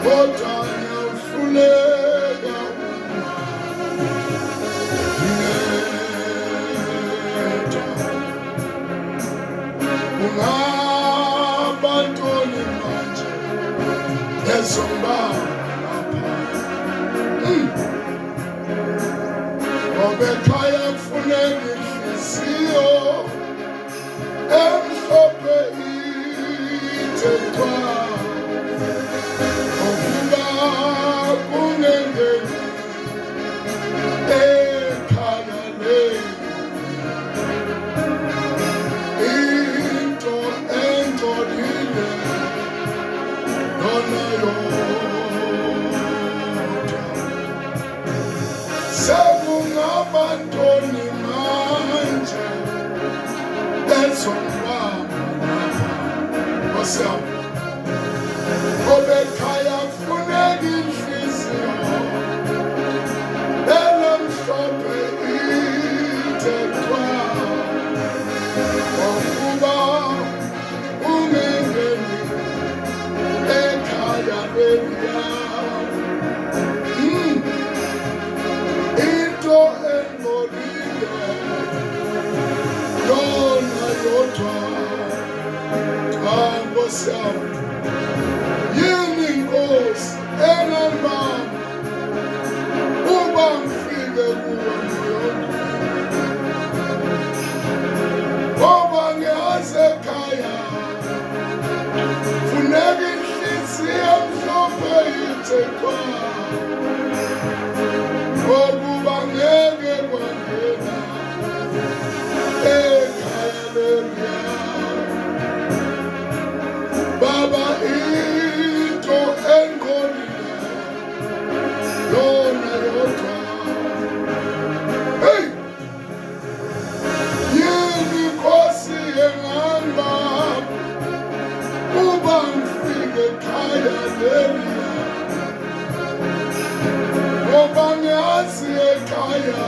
Otanya uhluleka ungabantoni manje ezombanga ngoba ekhaya kufuneka inhliziyo emhlophe ithe qwa ukuba kungengeni ekhaya leli into engcolile yona yodwa sekungabantoni manje ezombanga Nkosi yami ngoba ekhaya kufuneka inhliziyo elamhlophe ithe qwa ukuba ungengeni ekhaya leliya into engcolile yona yodwa Nkosi yami yini Nkosi engambamba uba ngifike kuwe moyodwa ngoba ngiyazi ekhaya funeka inhliziyo emhlophe ithe qwa ngokuba ngeke kwangena ekhaya leliya Baba into engcolile yona yodwa hey yini Nkosi engihamba uba ngifike ekhaya leliya ngoba ngiyazi ekhaya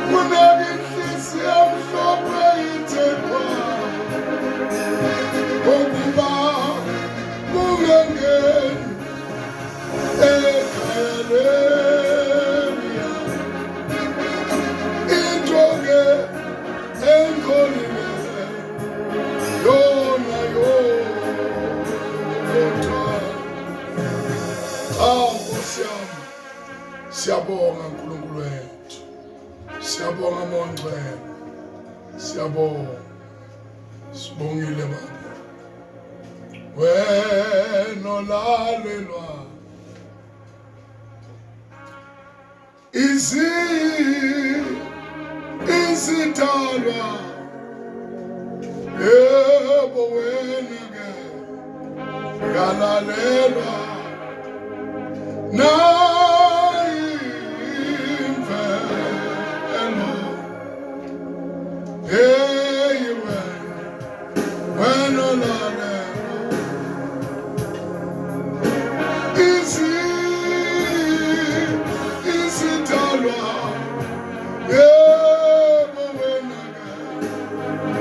funeka inhliziyo emhlophe ithe qwa ukuba kungengeni ekhaya leliya into-ke engcolile yona yodwa Nkosi yami siyabonga uNkulunkulu wethu siyabonga Mongcwele siyabonga sibongile Baba wena olalelwa izidalwa yebo wena-ke yalalelwa nayimvelo hey wena olalelwa izidalwa yebo wena-ke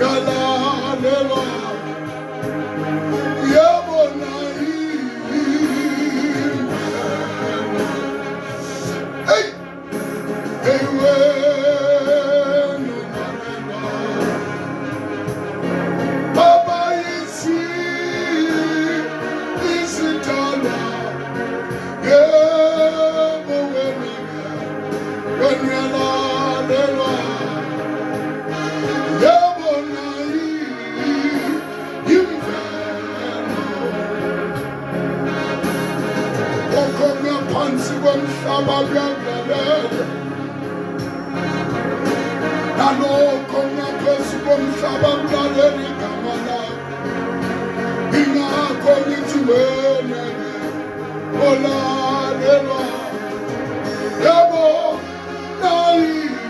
yalalelwa yebo nayimvelo hey hey wena olalelwa Baba izidalwa yebo wena-ke yalalelwa yebo nayimvelo konke ngaphansi komhlaba kuyakulalela nalokho ngaphezu komhlaba kulalela igama lakho ingakho ngithi wena-ke olalelwa yebo nayimvelo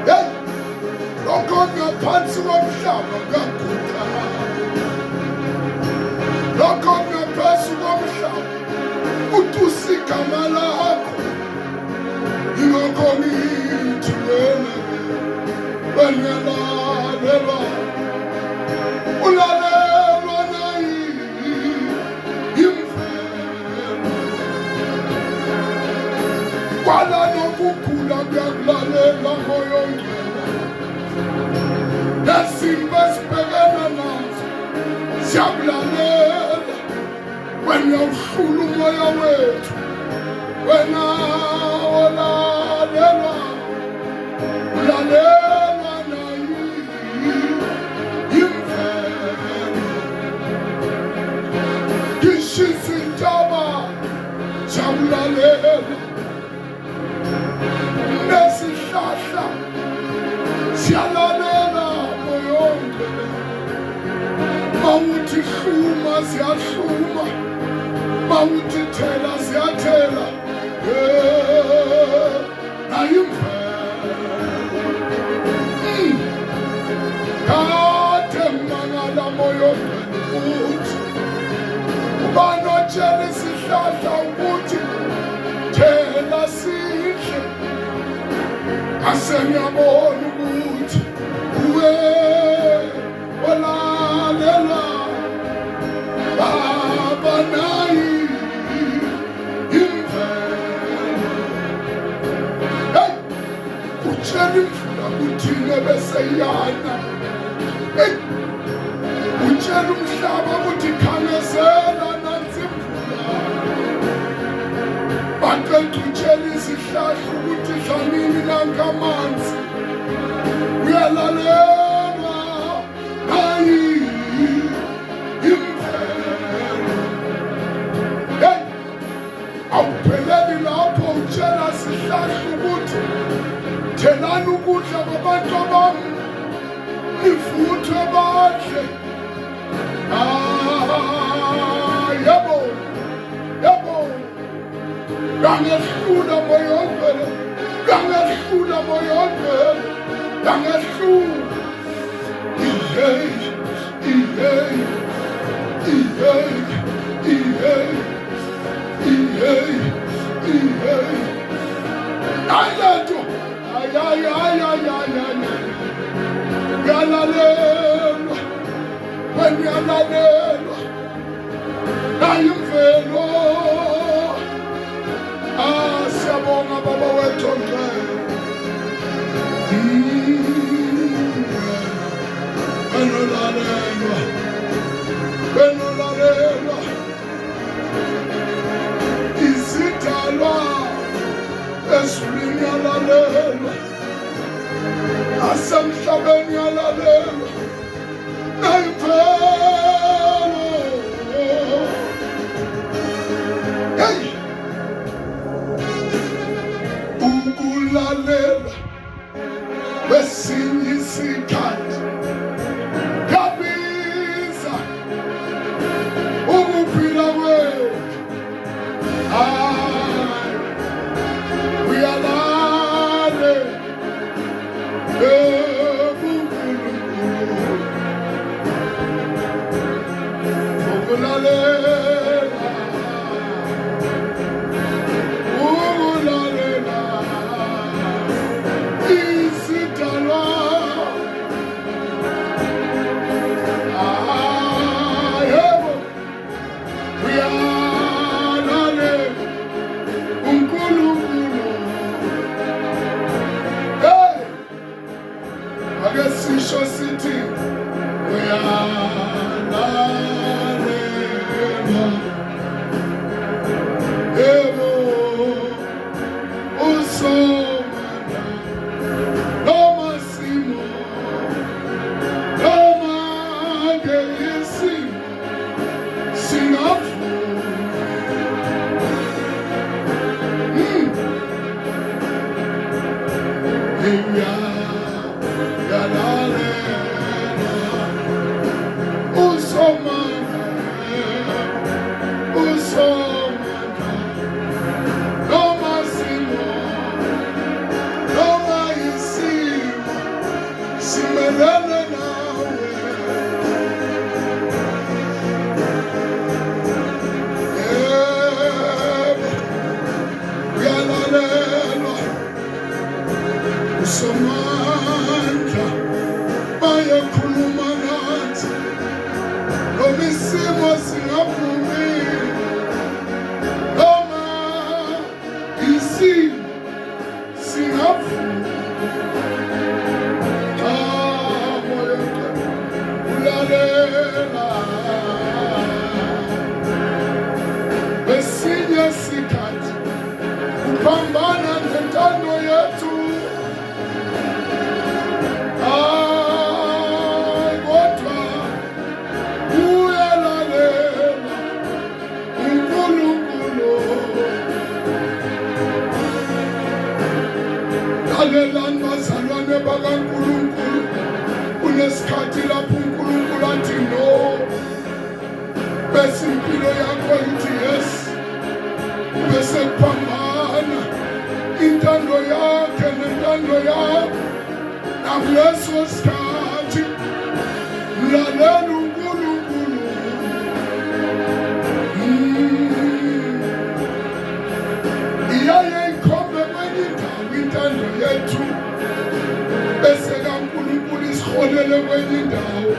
hey lokho ngaphansi komhlaba kaguqa lokho ngaphezu komhlaba utusa igama lakho ingakho ngithi wena-ke wena yalalelwa wena uhlula umoya wethu, wena olalelwa, ulalelwa nayi imvelo. Ngishisa intaba siyawulalela, nesihlahla siyalalela moyonke. Mawuthi hluma siyahluma, mawuthi thela siyathela, nayi imvelo. Kade mangala moyonke ukuthi ubani otshela isihlahla ukuthi thela sihle, asengiyabona ukuthi uwe olalela baba nayi imvelo. Hey, utshela imvula kuthine bese iyana. Hey, utshela umhlaba ukuthi khanezela nansi imvula. Baqeda utshela isihlahla ukuthi dlamini nangamanzi, uyalalelwa nayi imvelo. Hey, awupheleli lapho, utshela sihlahla ukuthi thelani ukudla kwabantu bami, nivuthwe badle. Yebo, yebo, yangehlula moyonke, yangehlula moyonke, yangehlula. Ihey, ihey, ihey, ihey, ihey, ihey. Ayilento, uyalalelwa, wena uyalalelwa, nayi imvelo. Siyabonga baba wethu ongcwele. Wena ulalelwa, wena ulalelwa. Izidalwa ezulwini yalalelwa, nasemhlabeni yalalelwa, nayi imvelo. Hey, ukulalela kwesinye isikhathi kuyabiza ukuphila kwethu. Uyalale ebuNkulunkulu, ukulalela, ukulalela izidalwa. Yebo, uyalale uNkulunkulu. Hey, ake sisho sithi uyalalelwa. Yebo, usomana noma simo, noma ngeisimo singavuma. Uyalalelwa, usomana, usomana noma simo, noma isimo simelene nawe. Yebo, uyalalelwa, usomandla bayakhuluma nathi, noma isimo singavumi, noma isimo singavumi. Moyonke ulalela, kunesikhathi lapho uNkulunkulu athi no, bese impilo yakho ithi yes, bese kuphambana intando yakhe nentando yakho. Nakuleso sikhathi mlalela uNkulunkulu, iyaye ikhombe kwenye indawo intando yethu, bese kaNkulunkulu isiholele kwenye indawo,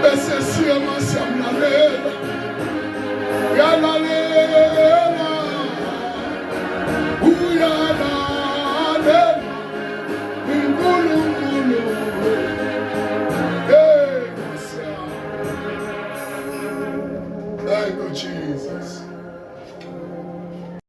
bese siyema siyamlalela, uyalalela, uyalalela uNkulunkulu. Hey, Nkosi yami. Thank you, Jesus.